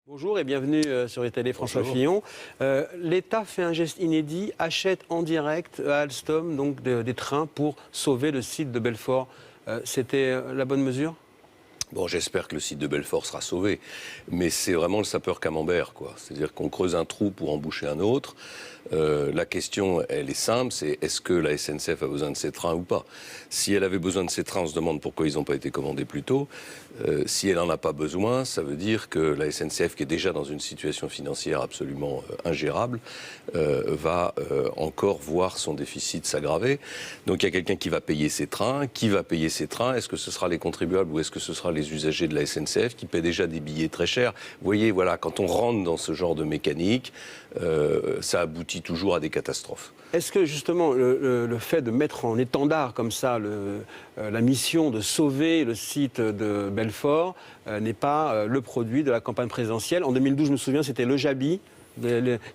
Bonjour et bienvenue sur les télés François Fillon. L'État fait un geste inédit, achète en direct à Alstom donc, des trains pour sauver le site de Belfort. C'était la bonne mesure ? Bon, j'espère que le site de Belfort sera sauvé, mais c'est vraiment le sapeur camembert, quoi. C'est-à-dire qu'on creuse un trou pour en boucher un autre. La question, elle est simple, c'est est-ce que la SNCF a besoin de ces trains ou pas ? Si elle avait besoin de ces trains, on se demande pourquoi ils n'ont pas été commandés plus tôt. Si elle n'en a pas besoin, ça veut dire que la SNCF, qui est déjà dans une situation financière absolument ingérable, va encore voir son déficit s'aggraver. Donc il y a quelqu'un qui va payer ces trains. Qui va payer ces trains ? Est-ce que ce sera les contribuables ou est-ce que ce sera les usagers de la SNCF qui paient déjà des billets très chers ? Vous voyez, voilà, quand on rentre dans ce genre de mécanique, ça aboutit toujours à des catastrophes. Est-ce que justement le fait de mettre en étendard comme ça la mission de sauver le site de Belfort n'est pas le produit de la campagne présidentielle ? En 2012, je me souviens, c'était le Jabi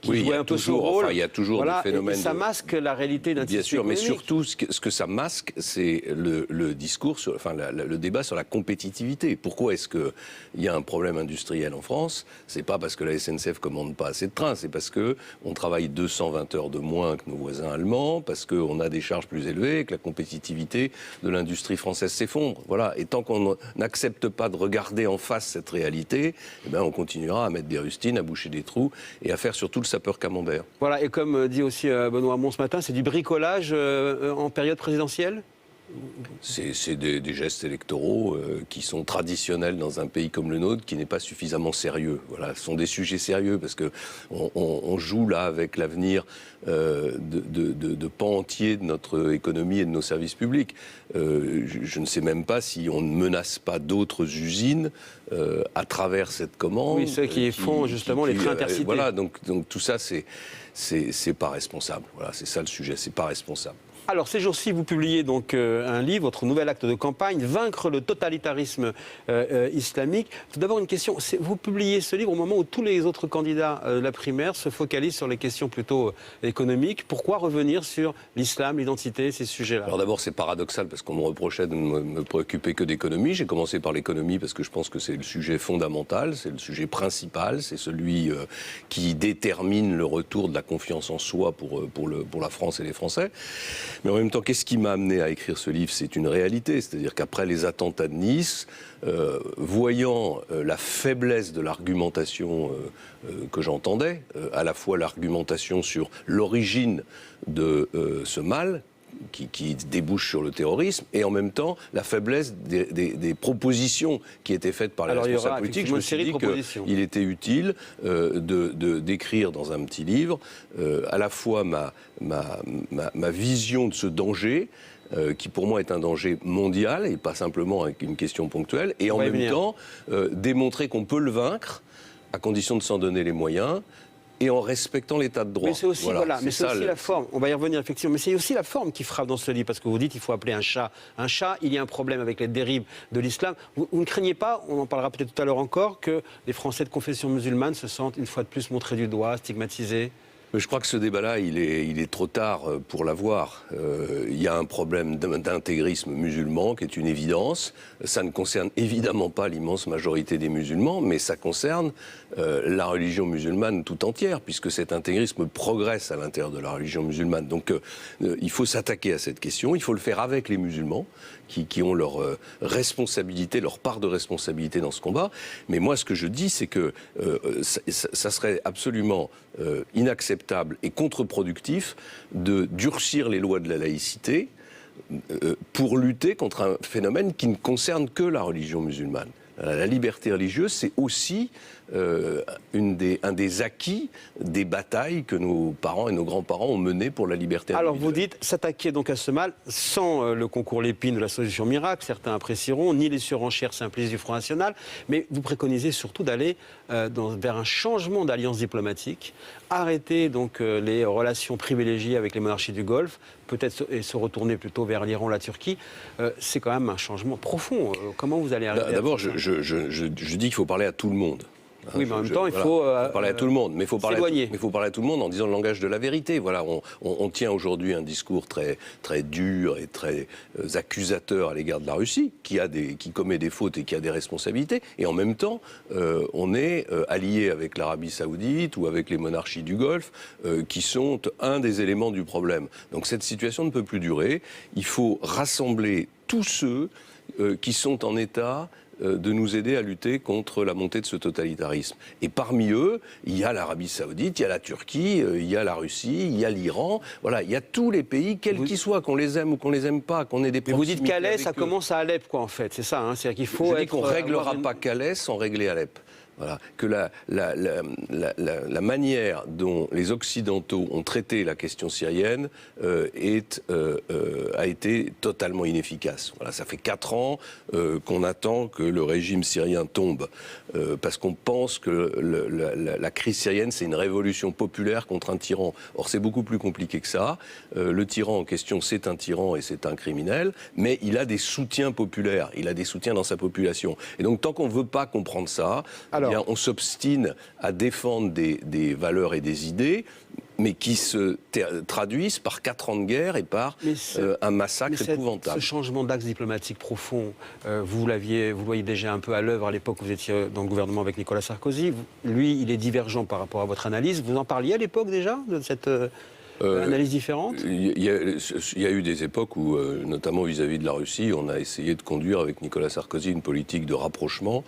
qui jouait un peu son rôle. Il y a toujours des phénomènes. Et ça masque la réalité d'un Bien sûr, économique. mais surtout, ce que ça masque, c'est le discours, le débat sur la compétitivité. Pourquoi est-ce qu'il y a un problème industriel en France ? C'est pas parce que la SNCF commande pas assez de trains, c'est parce qu'on travaille 220 heures de moins que nos voisins allemands, parce qu'on a des charges plus élevées et que la compétitivité de l'industrie française s'effondre. Voilà. Et tant qu'on n'accepte pas de regarder en face cette réalité, eh ben on continuera à mettre des rustines, à boucher des trous et à faire surtout le sapeur camembert. Voilà, et comme dit aussi Benoît Hamon ce matin, c'est du bricolage en période présidentielle ? C'est des gestes électoraux qui sont traditionnels dans un pays comme le nôtre, qui n'est pas suffisamment sérieux. Voilà, ce sont des sujets sérieux parce que on joue là avec l'avenir de pans entiers de notre économie et de nos services publics. Je ne sais même pas si on ne menace pas d'autres usines à travers cette commande. Oui, ceux qui font justement les trains intercités. Voilà, donc tout ça, c'est pas responsable. Voilà, c'est ça le sujet, c'est pas responsable. Alors, ces jours-ci, vous publiez donc un livre, votre nouvel acte de campagne, Vaincre le totalitarisme islamique. Tout d'abord, une question. Vous publiez ce livre au moment où tous les autres candidats de la primaire se focalisent sur les questions plutôt économiques. Pourquoi revenir sur l'islam, l'identité, ces sujets-là ? Alors d'abord, c'est paradoxal parce qu'on me reprochait de ne me préoccuper que d'économie. J'ai commencé par l'économie parce que je pense que c'est le sujet fondamental, c'est le sujet principal, c'est celui qui détermine le retour de la confiance en soi pour la France et les Français. Mais en même temps, qu'est-ce qui m'a amené à écrire ce livre ? C'est une réalité. C'est-à-dire qu'après les attentats de Nice, voyant la faiblesse de l'argumentation que j'entendais, à la fois l'argumentation sur l'origine de ce mal, qui débouche sur le terrorisme, et en même temps la faiblesse des propositions qui étaient faites par les responsables politiques. Je me suis dit qu'il était utile d'écrire dans un petit livre à la fois ma vision de ce danger, qui pour moi est un danger mondial et pas simplement avec une question ponctuelle, et en même temps démontrer qu'on peut le vaincre à condition de s'en donner les moyens, et en respectant l'état de droit. Mais c'est aussi, mais c'est aussi la forme. On va y revenir effectivement. Mais c'est aussi la forme qui frappe dans ce livre, parce que vous dites qu'il faut appeler un chat. Un chat, il y a un problème avec les dérives de l'islam. Vous ne craignez pas, on en parlera peut-être tout à l'heure encore, que les Français de confession musulmane se sentent une fois de plus montrés du doigt, stigmatisés ? Je crois que ce débat-là, il est trop tard pour l'avoir. Il y a un problème d'intégrisme musulman qui est une évidence. Ça ne concerne évidemment pas l'immense majorité des musulmans, mais ça concerne la religion musulmane tout entière, puisque cet intégrisme progresse à l'intérieur de la religion musulmane. Donc il faut s'attaquer à cette question, il faut le faire avec les musulmans, qui ont leur responsabilité, leur part de responsabilité dans ce combat. Mais moi, ce que je dis, c'est que ça serait absolument inacceptable et contre-productif de durcir les lois de la laïcité pour lutter contre un phénomène qui ne concerne que la religion musulmane. La liberté religieuse, c'est aussi un des acquis des batailles que nos parents et nos grands-parents ont menées pour la liberté individuelle. Alors vous dites s'attaquer donc à ce mal sans le concours Lépine de la solution miracle, certains apprécieront, ni les surenchères simplistes du Front National, mais vous préconisez surtout d'aller vers un changement d'alliance diplomatique, arrêter donc les relations privilégiées avec les monarchies du Golfe, peut-être et se retourner plutôt vers l'Iran, la Turquie. C'est quand même un changement profond. Comment vous allez arriver D'abord, je dis qu'il faut parler à tout le monde. Oui, mais en même temps, il faut parler à tout le monde. Mais il faut parler à tout le monde en disant le langage de la vérité. Voilà, on tient aujourd'hui un discours très, très dur et très accusateur à l'égard de la Russie, qui commet des fautes et qui a des responsabilités. Et en même temps, on est allié avec l'Arabie Saoudite ou avec les monarchies du Golfe, qui sont un des éléments du problème. Donc cette situation ne peut plus durer. Il faut rassembler tous ceux qui sont en état de nous aider à lutter contre la montée de ce totalitarisme. Et parmi eux, il y a l'Arabie Saoudite, il y a la Turquie, il y a la Russie, il y a l'Iran. Voilà, il y a tous les pays, quels qu'ils soient, qu'on les aime ou qu'on les aime pas, qu'on ait des proximités. Mais vous dites Calais, ça commence à Alep, quoi, en fait. C'est ça, hein, c'est-à-dire qu'il faut. Je dis qu'on ne réglera pas Calais sans régler Alep. Voilà, que la manière dont les Occidentaux ont traité la question syrienne a été totalement inefficace. Voilà, ça fait 4 ans qu'on attend que le régime syrien tombe, parce qu'on pense que la crise syrienne, c'est une révolution populaire contre un tyran. Or, c'est beaucoup plus compliqué que ça. Le tyran en question, c'est un tyran et c'est un criminel, mais il a des soutiens populaires, il a des soutiens dans sa population. Et donc, tant qu'on ne veut pas comprendre ça, on s'obstine à défendre des valeurs et des idées, mais qui se traduisent par 4 ans de guerre et par un massacre épouvantable. Ce changement d'axe diplomatique profond, vous le voyez déjà un peu à l'œuvre à l'époque où vous étiez dans le gouvernement avec Nicolas Sarkozy. Lui, il est divergent par rapport à votre analyse. Vous en parliez à l'époque déjà de cette analyse différente ? Il y a eu des époques où, notamment vis-à-vis de la Russie, on a essayé de conduire avec Nicolas Sarkozy une politique de rapprochement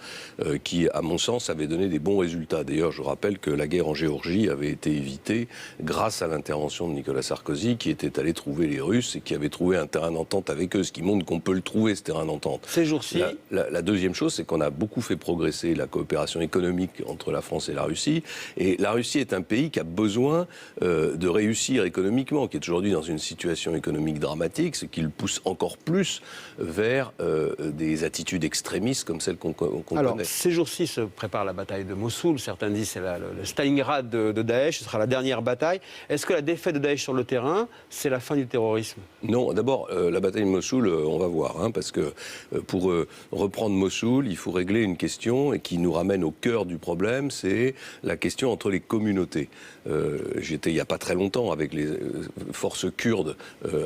qui, à mon sens, avait donné des bons résultats. D'ailleurs, je rappelle que la guerre en Géorgie avait été évitée grâce à l'intervention de Nicolas Sarkozy, qui était allé trouver les Russes et qui avait trouvé un terrain d'entente avec eux, ce qui montre qu'on peut le trouver, ce terrain d'entente. Ces jours-ci... La deuxième chose, c'est qu'on a beaucoup fait progresser la coopération économique entre la France et la Russie. Et la Russie est un pays qui a besoin de réussir économiquement, qui est aujourd'hui dans une situation économique dramatique, ce qui le pousse encore plus vers des attitudes extrémistes comme celles qu'on connaît. Alors, ces jours-ci se prépare la bataille de Mossoul. Certains disent que c'est le Stalingrad de Daesh, ce sera la dernière bataille. Est-ce que la défaite de Daesh sur le terrain, c'est la fin du terrorisme ? Non, d'abord, la bataille de Mossoul, on va voir, hein, parce que pour reprendre Mossoul, il faut régler une question et qui nous ramène au cœur du problème, c'est la question entre les communautés. J'étais il n'y a pas très longtemps avec les forces kurdes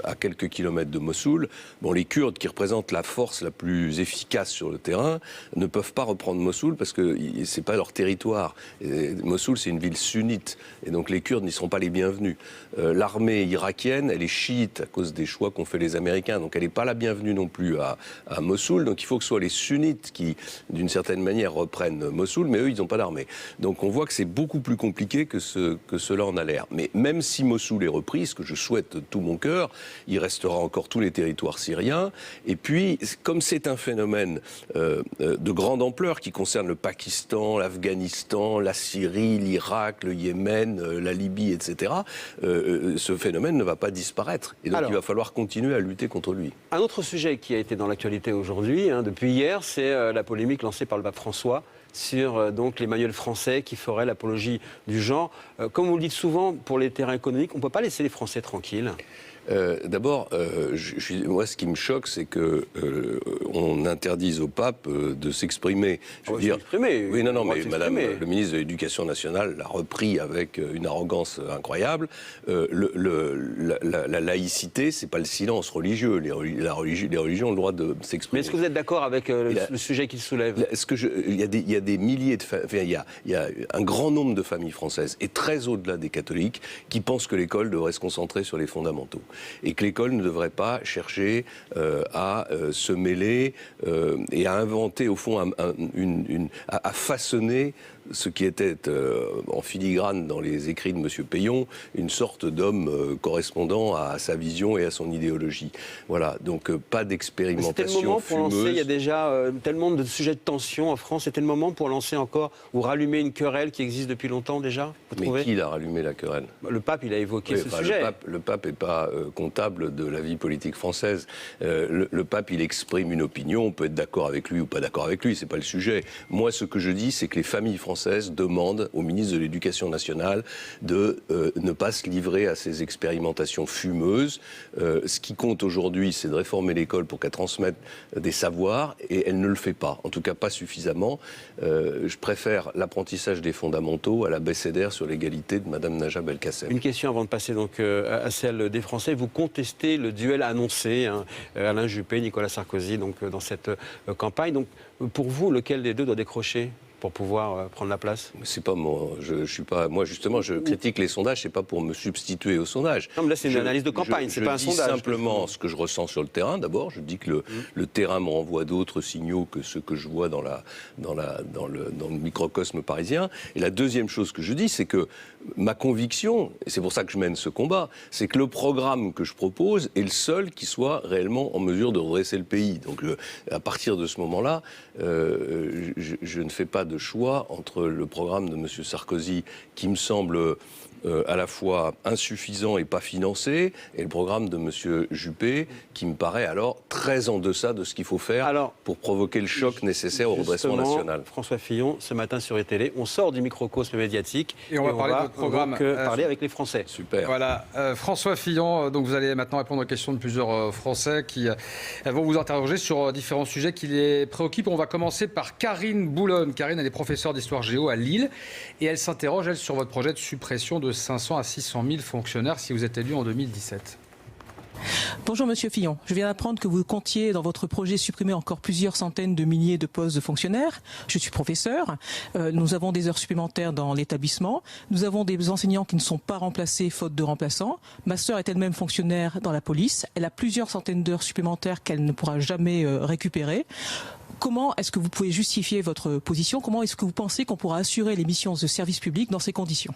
à quelques kilomètres de Mossoul. Bon, les Kurdes, qui représentent la force la plus efficace sur le terrain, ne peuvent pas reprendre Mossoul parce que ce n'est pas leur territoire. Et Mossoul, c'est une ville sunnite, et donc les Kurdes n'y seront pas les bienvenus. L'armée irakienne, elle est chiite à cause des choix qu'ont fait les Américains, donc elle n'est pas la bienvenue non plus à Mossoul. Donc il faut que ce soit les sunnites qui, d'une certaine manière, reprennent Mossoul, mais eux, ils n'ont pas d'armée. Donc on voit que c'est beaucoup plus compliqué que cela en a l'air. Mais même si Mossoul est repris, ce que je souhaite de tout mon cœur, il restera encore tous les territoires syriens. Et puis, comme c'est un phénomène de grande ampleur qui concerne le Pakistan, l'Afghanistan, la Syrie, l'Irak, le Yémen, la Libye, etc., ce phénomène ne va pas disparaître. Et donc il va falloir continuer à lutter contre lui. Un autre sujet qui a été dans l'actualité aujourd'hui, depuis hier, c'est la polémique lancée par le pape François sur donc les manuels français qui feraient l'apologie du genre. Comme vous le dites souvent, pour les terrains économiques, on ne peut pas laisser les Français tranquilles. D'abord, moi, ce qui me choque, c'est qu'on interdise au pape de s'exprimer. Je veux dire, oui, non, mais Madame le ministre de l'Éducation nationale l'a repris avec une arrogance incroyable. La laïcité, c'est pas le silence religieux. Les religions ont le droit de s'exprimer. Mais est-ce que vous êtes d'accord avec le sujet qu'il soulève ? Il y a des milliers de familles, il y a un grand nombre de familles françaises, et très au-delà des catholiques, qui pensent que l'école devrait se concentrer sur les fondamentaux. Et que l'école ne devrait pas chercher à se mêler et à inventer, au fond, à façonner ce qui était en filigrane dans les écrits de M. Payon, une sorte d'homme correspondant à sa vision et à son idéologie. Voilà, donc pas d'expérimentation fumeuse. C'était le moment pour lancer, il y a déjà tellement de sujets de tension en France, c'était le moment pour lancer encore ou rallumer une querelle qui existe depuis longtemps déjà, vous trouvez ? Mais qui l'a rallumé la querelle ? Le pape, il a évoqué ce sujet. Le pape n'est pas comptable de la vie politique française. Le pape, il exprime une opinion, on peut être d'accord avec lui ou pas d'accord avec lui, c'est pas le sujet. Moi, ce que je dis, c'est que les familles françaises française demande au ministre de l'Éducation nationale de ne pas se livrer à ces expérimentations fumeuses. Ce qui compte aujourd'hui, c'est de réformer l'école pour qu'elle transmette des savoirs, et elle ne le fait pas, en tout cas pas suffisamment. Je préfère l'apprentissage des fondamentaux à l'abécédaire sur l'égalité de Mme Najat Belkacem. Une question avant de passer donc à celle des Français. Vous contestez le duel annoncé, hein, Alain Juppé, Nicolas Sarkozy, donc dans cette campagne. Donc pour vous, lequel des deux doit décrocher pour pouvoir prendre la place? C'est pas moi. Je suis pas. Moi, justement, je critique les sondages. C'est pas pour me substituer aux sondages. Non, mais là, c'est une analyse de campagne. C'est pas un sondage. Je dis simplement ce que je ressens sur le terrain. D'abord, je dis que le terrain me renvoie d'autres signaux que ceux que je vois dans le microcosme parisien. Et la deuxième chose que je dis, c'est que ma conviction, et c'est pour ça que je mène ce combat, c'est que le programme que je propose est le seul qui soit réellement en mesure de redresser le pays. Donc, à partir de ce moment-là, je ne fais pas de choix entre le programme de M. Sarkozy, qui me semble à la fois insuffisant et pas financé, et le programme de M. Juppé, qui me paraît alors très en deçà de ce qu'il faut faire pour provoquer le choc nécessaire au redressement national. François Fillon, ce matin sur les télés, on sort du microcosme médiatique et on va parler de votre programme. Parler avec les Français. Super. Voilà, François Fillon, donc vous allez maintenant répondre aux questions de plusieurs Français qui vont vous interroger sur différents sujets qui les préoccupent. On va commencer par Karine Boulonne. Karine, elle est professeure d'histoire géo à Lille et elle s'interroge, elle, sur votre projet de suppression de 500 à 600 000 fonctionnaires si vous êtes élu en 2017. Bonjour Monsieur Fillon, je viens d'apprendre que vous comptiez dans votre projet supprimer encore plusieurs centaines de milliers de postes de fonctionnaires. Je suis professeur, nous avons des heures supplémentaires dans l'établissement, nous avons des enseignants qui ne sont pas remplacés faute de remplaçants. Ma sœur est elle-même fonctionnaire dans la police, elle a plusieurs centaines d'heures supplémentaires qu'elle ne pourra jamais récupérer. Comment est-ce que vous pouvez justifier votre position? Comment est-ce que vous pensez qu'on pourra assurer les missions de service public dans ces conditions?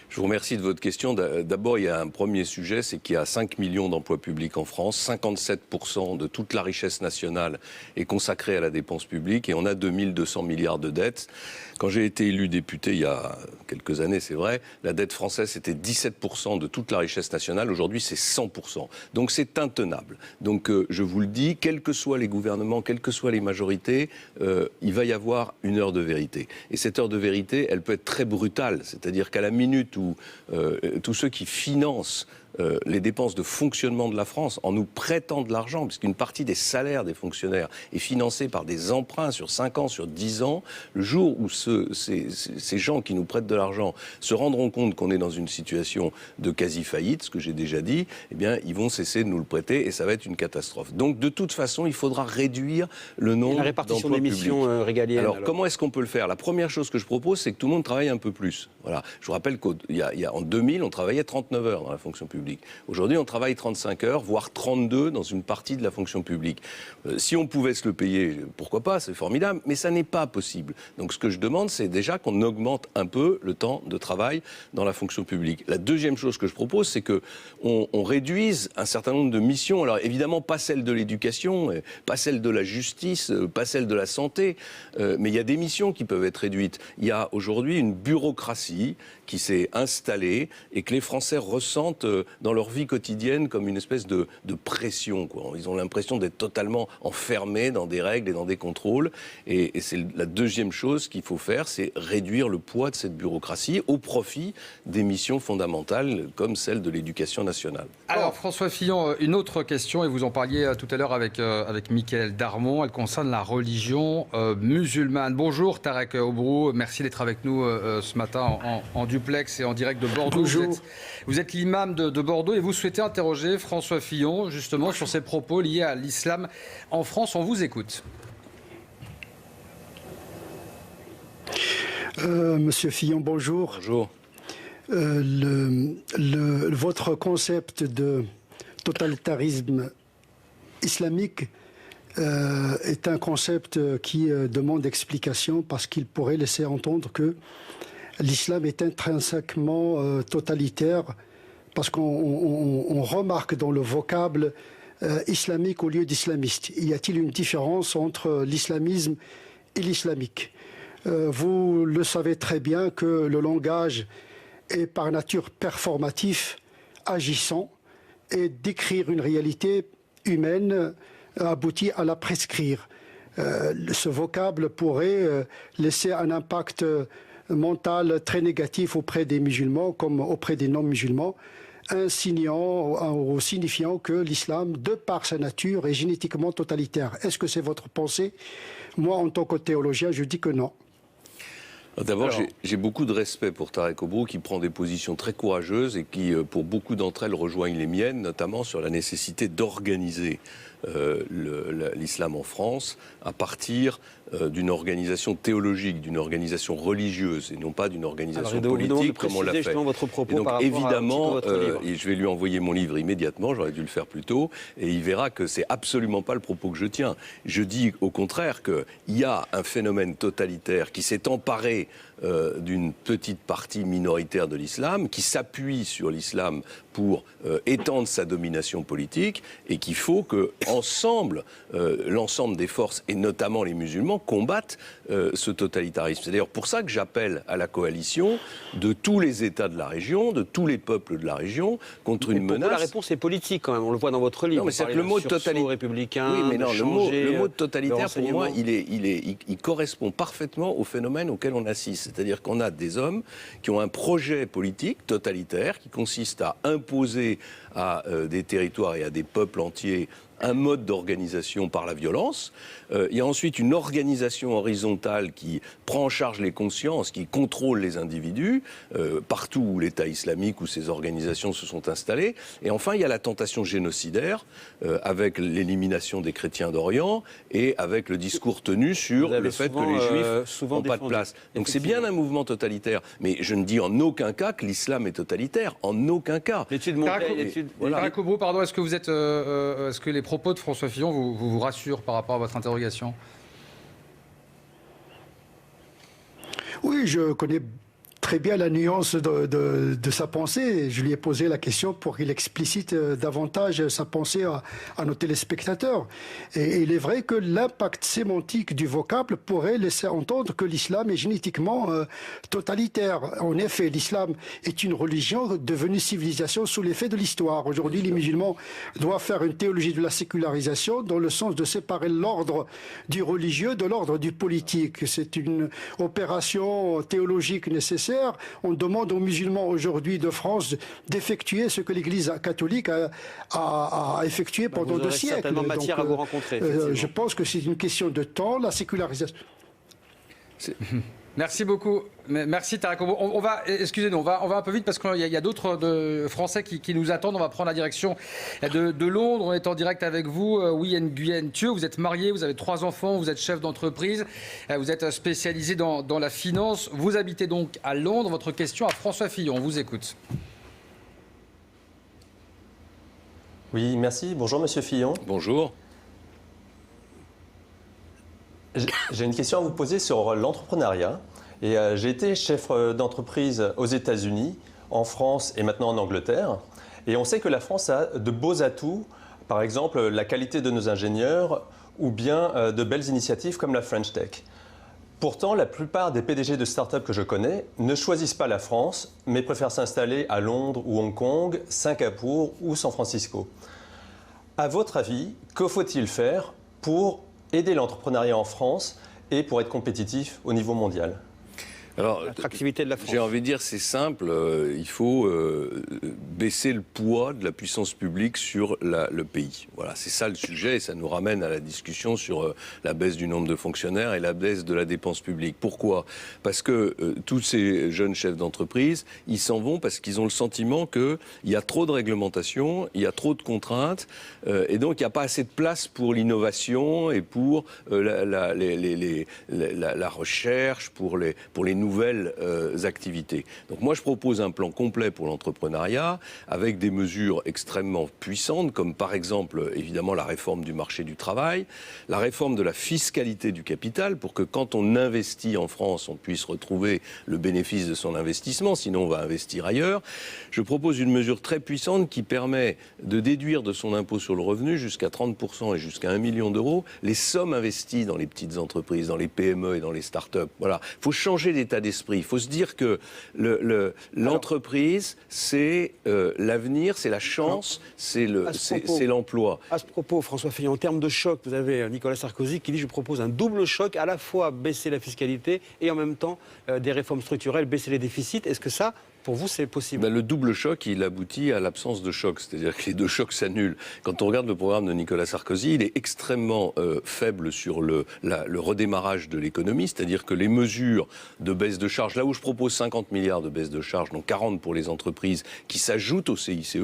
Je vous remercie de votre question. D'abord, il y a un premier sujet, c'est qu'il y a 5 millions d'emplois publics en France. 57% de toute la richesse nationale est consacrée à la dépense publique et on a 2200 milliards de dettes. Quand j'ai été élu député il y a quelques années, c'est vrai, la dette française c'était 17% de toute la richesse nationale. Aujourd'hui, c'est 100%. Donc c'est intenable. Donc je vous le dis, quels que soient les gouvernements, quelles que soient les majorités, il va y avoir une heure de vérité. Et cette heure de vérité, elle peut être très brutale. C'est-à-dire qu'à la minute où tous ceux qui financent les dépenses de fonctionnement de la France en nous prêtant de l'argent, puisqu'une partie des salaires des fonctionnaires est financée par des emprunts sur 5 ans, sur 10 ans, le jour où ces gens qui nous prêtent de l'argent se rendront compte qu'on est dans une situation de quasi-faillite, ce que j'ai déjà dit, eh bien, ils vont cesser de nous le prêter et ça va être une catastrophe. Donc, de toute façon, il faudra réduire le nombre d'emplois publics. La répartition des missions régaliennes. Alors, comment est-ce qu'on peut le faire? La première chose que je propose, c'est que tout le monde travaille un peu plus. Voilà. Je vous rappelle qu'en 2000, on travaillait 39 heures dans la fonction publique. Aujourd'hui, on travaille 35 heures, voire 32 dans une partie de la fonction publique. Si on pouvait se le payer, pourquoi pas, c'est formidable, mais ça n'est pas possible. Donc ce que je demande, c'est déjà qu'on augmente un peu le temps de travail dans la fonction publique. La deuxième chose que je propose, c'est qu'on réduise un certain nombre de missions. Alors évidemment, pas celle de l'éducation, pas celle de la justice, pas celle de la santé, mais il y a des missions qui peuvent être réduites. Il y a aujourd'hui une bureaucratie qui s'est installée et que les Français ressentent dans leur vie quotidienne comme une espèce de pression, quoi. Ils ont l'impression d'être totalement enfermés dans des règles et dans des contrôles. Et c'est la deuxième chose qu'il faut faire, c'est réduire le poids de cette bureaucratie au profit des missions fondamentales comme celle de l'éducation nationale. Alors François Fillon, une autre question, et vous en parliez tout à l'heure avec Mickaël Darmon, elle concerne la religion musulmane. Bonjour Tarek Obrou, merci d'être avec nous ce matin en duplex et en direct de Bordeaux. Bonjour. Vous êtes l'imam de Bordeaux et vous souhaitez interroger François Fillon justement sur ses propos liés à l'islam en France. On vous écoute. Monsieur Fillon, bonjour. Bonjour. Votre concept de totalitarisme islamique est un concept qui demande explication parce qu'il pourrait laisser entendre que l'islam est intrinsèquement totalitaire parce qu'on remarque dans le vocable islamique au lieu d'islamiste. Y a-t-il une différence entre l'islamisme et l'islamique? Vous le savez très bien que le langage est par nature performatif, agissant, et décrire une réalité humaine aboutit à la prescrire. ce vocable pourrait laisser un impact mental très négatif auprès des musulmans comme auprès des non-musulmans, insinuant ou signifiant que l'islam, de par sa nature, est génétiquement totalitaire. Est-ce que c'est votre pensée? Moi, en tant que théologien, je dis que non. D'abord, j'ai beaucoup de respect pour Tarek Obro qui prend des positions très courageuses et qui, pour beaucoup d'entre elles, rejoignent les miennes, notamment sur la nécessité d'organiser l'islam en France à partir d'une organisation théologique, d'une organisation religieuse et non pas d'une organisation politique comme on l'a fait. Votre propos et donc par évidemment, livre. et je vais lui envoyer mon livre immédiatement, j'aurais dû le faire plus tôt, et il verra que c'est absolument pas le propos que je tiens. Je dis au contraire qu'il y a un phénomène totalitaire qui s'est emparé d'une petite partie minoritaire de l'islam, qui s'appuie sur l'islam pour étendre sa domination politique, et qu'il faut que ensemble, l'ensemble des forces, et notamment les musulmans, combattent ce totalitarisme. C'est d'ailleurs pour ça que j'appelle à la coalition de tous les États de la région, de tous les peuples de la région, contre une menace. La réponse est politique quand même, on le voit dans votre livre. Non, mais c'est que le mot totalitaire républicain. Oui, mais non, le mot totalitaire, pour moi, il il correspond parfaitement au phénomène auquel on assiste. C'est-à-dire qu'on a des hommes qui ont un projet politique totalitaire qui consiste à imposer à des territoires et à des peuples entiers un mode d'organisation par la violence. Il y a ensuite une organisation horizontale qui prend en charge les consciences, qui contrôle les individus, partout où l'État islamique ou ses organisations se sont installées. Et enfin, il y a la tentation génocidaire, avec l'élimination des chrétiens d'Orient et avec le discours tenu sur le fait que les Juifs n'ont pas de place. Donc c'est bien un mouvement totalitaire. Mais je ne dis en aucun cas que l'islam est totalitaire. En aucun cas. Tarek Obro, pardon, est-ce que les propos de François Fillon vous rassurent par rapport à votre interrogation? Oui, je connais très bien la nuance de sa pensée. Je lui ai posé la question pour qu'il explicite davantage sa pensée à nos téléspectateurs. Et il est vrai que l'impact sémantique du vocable pourrait laisser entendre que l'islam est génétiquement totalitaire. En effet, l'islam est une religion devenue civilisation sous l'effet de l'histoire. Aujourd'hui, les musulmans doivent faire une théologie de la sécularisation dans le sens de séparer l'ordre du religieux de l'ordre du politique. C'est une opération théologique nécessaire. On demande aux musulmans aujourd'hui de France d'effectuer ce que l'Église catholique a effectué pendant 2 siècles. Certainement matière à vous rencontrer. Je pense que c'est une question de temps, la sécularisation. Merci beaucoup. Merci Tarek Obro. Excusez-nous, on va un peu vite parce qu'il y a d'autres Français qui nous attendent. On va prendre la direction de Londres. On est en direct avec vous. Nguyen Nguyen Thieu, vous êtes marié, vous avez 3 enfants, vous êtes chef d'entreprise, vous êtes spécialisé dans la finance. Vous habitez donc à Londres. Votre question à François Fillon, on vous écoute. Oui, merci. Bonjour Monsieur Fillon. Bonjour. J'ai une question à vous poser sur l'entrepreneuriat. Et j'ai été chef d'entreprise aux États-Unis, en France et maintenant en Angleterre. Et on sait que la France a de beaux atouts, par exemple la qualité de nos ingénieurs ou bien de belles initiatives comme la French Tech. Pourtant, la plupart des PDG de start-up que je connais ne choisissent pas la France, mais préfèrent s'installer à Londres ou Hong Kong, Singapour ou San Francisco. À votre avis, que faut-il faire pour aider l'entrepreneuriat en France et pour être compétitif au niveau mondial? Alors, l'attractivité de la France. J'ai envie de dire, c'est simple, il faut baisser le poids de la puissance publique sur le pays. Voilà, c'est ça le sujet et ça nous ramène à la discussion sur la baisse du nombre de fonctionnaires et la baisse de la dépense publique. Pourquoi? Parce que tous ces jeunes chefs d'entreprise, ils s'en vont parce qu'ils ont le sentiment qu'il y a trop de réglementation, il y a trop de contraintes et donc il n'y a pas assez de place pour l'innovation et pour la recherche, pour les nouvelles activités. Donc moi, je propose un plan complet pour l'entrepreneuriat avec des mesures extrêmement puissantes, comme par exemple, évidemment, la réforme du marché du travail, la réforme de la fiscalité du capital, pour que quand on investit en France, on puisse retrouver le bénéfice de son investissement, sinon on va investir ailleurs. Je propose une mesure très puissante qui permet de déduire de son impôt sur le revenu jusqu'à 30% et jusqu'à 1 million d'euros les sommes investies dans les petites entreprises, dans les PME et dans les start-up. Voilà. Il faut changer d'état état d'esprit. Il faut se dire que l'entreprise, c'est l'avenir, c'est la chance, c'est l'emploi. À ce propos, François Fillon, en termes de choc, vous avez Nicolas Sarkozy qui dit « Je propose un double choc, à la fois baisser la fiscalité et en même temps des réformes structurelles, baisser les déficits ». Est-ce que ça, pour vous, c'est possible? Le double choc, il aboutit à l'absence de choc. C'est-à-dire que les deux chocs s'annulent. Quand on regarde le programme de Nicolas Sarkozy, il est extrêmement faible sur le redémarrage de l'économie. C'est-à-dire que les mesures de baisse de charges, là où je propose 50 milliards de baisse de charges, donc 40 pour les entreprises qui s'ajoutent au CICE,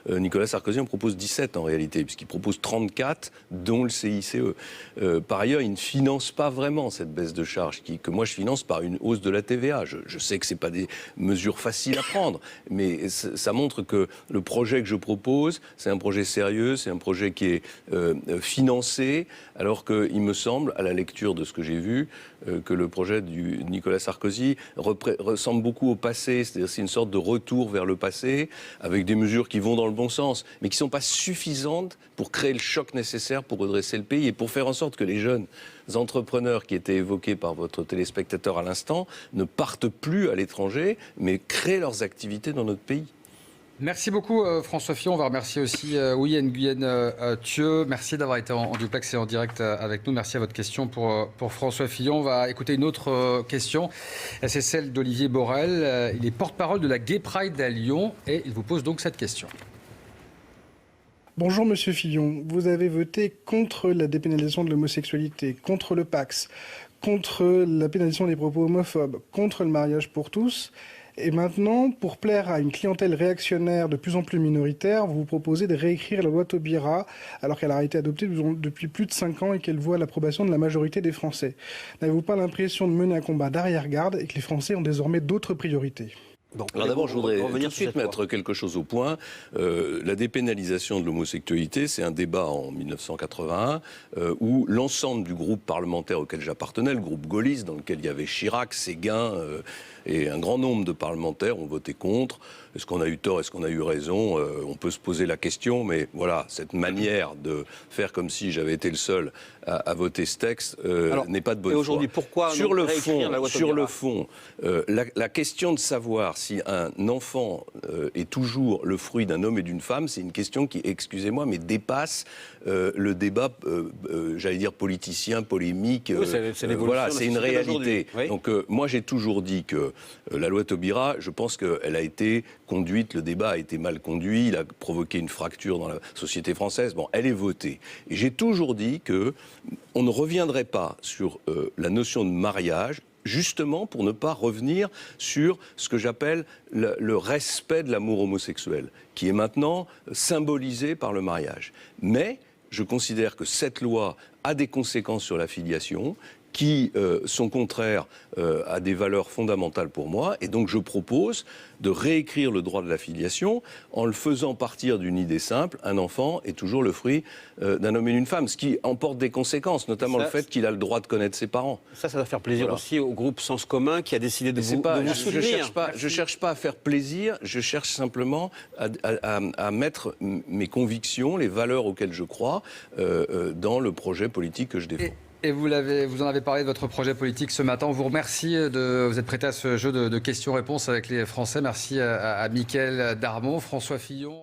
Nicolas Sarkozy en propose 17 en réalité, puisqu'il propose 34, dont le CICE. Par ailleurs, il ne finance pas vraiment cette baisse de charges, que moi je finance par une hausse de la TVA. Je sais que ce n'est pas des mesures faciles à prendre, mais ça montre que le projet que je propose, c'est un projet sérieux, c'est un projet qui est financé, alors qu'il me semble, à la lecture de ce que j'ai vu, que le projet de Nicolas Sarkozy ressemble beaucoup au passé, c'est-à-dire c'est une sorte de retour vers le passé, avec des mesures qui vont dans le bon sens, mais qui ne sont pas suffisantes pour créer le choc nécessaire pour redresser le pays et pour faire en sorte que les jeunes entrepreneurs qui étaient évoqués par votre téléspectateur à l'instant ne partent plus à l'étranger, mais créent leurs activités dans notre pays. Merci beaucoup François Fillon. On va remercier aussi Huy Nguyen Thieu. Merci d'avoir été en duplex et en direct avec nous. Merci à votre question pour François Fillon. On va écouter une autre question. C'est celle d'Olivier Borel. Il est porte-parole de la Gay Pride à Lyon et il vous pose donc cette question. Bonjour Monsieur Fillon, vous avez voté contre la dépénalisation de l'homosexualité, contre le Pacs, contre la pénalisation des propos homophobes, contre le mariage pour tous. Et maintenant, pour plaire à une clientèle réactionnaire de plus en plus minoritaire, vous vous proposez de réécrire la loi Taubira, alors qu'elle a été adoptée depuis plus de 5 ans et qu'elle voit l'approbation de la majorité des Français. N'avez-vous pas l'impression de mener un combat d'arrière-garde et que les Français ont désormais d'autres priorités ? Bon, alors d'abord, je voudrais tout de suite mettre quelque chose au point. La dépénalisation de l'homosexualité, c'est un débat en 1981 où l'ensemble du groupe parlementaire auquel j'appartenais, le groupe gaulliste, dans lequel il y avait Chirac, Séguin et un grand nombre de parlementaires ont voté contre. Est-ce qu'on a eu tort, est-ce qu'on a eu raison? On peut se poser la question, mais voilà, cette manière de faire comme si j'avais été le seul à voter ce texte n'est pas de bonne foi. Et aujourd'hui, pourquoi sur le fond, la question de savoir si un enfant est toujours le fruit d'un homme et d'une femme, c'est une question qui, excusez-moi, mais dépasse le débat, j'allais dire politicien, polémique. Oui, voilà, c'est une réalité. Oui. Donc moi, j'ai toujours dit que la loi Taubira, je pense qu'elle a été conduite, le débat a été mal conduit, il a provoqué une fracture dans la société française. Bon, elle est votée. Et j'ai toujours dit qu'on ne reviendrait pas sur la notion de mariage, justement pour ne pas revenir sur ce que j'appelle le respect de l'amour homosexuel, qui est maintenant symbolisé par le mariage. Mais je considère que cette loi a des conséquences sur la filiation qui sont contraires à des valeurs fondamentales pour moi. Et donc je propose de réécrire le droit de la filiation en le faisant partir d'une idée simple. Un enfant est toujours le fruit d'un homme et d'une femme, ce qui emporte des conséquences, notamment le fait qu'il a le droit de connaître ses parents. Ça va faire plaisir aussi au groupe Sens Commun qui a décidé de vous soutenir. Je ne cherche pas à faire plaisir, je cherche simplement à mettre mes convictions, les valeurs auxquelles je crois, dans le projet politique que je défends. Et vous en avez parlé de votre projet politique ce matin. On vous remercie de vous être prêté à ce jeu de questions-réponses avec les Français. Merci à Mickaël Darmon, François Fillon.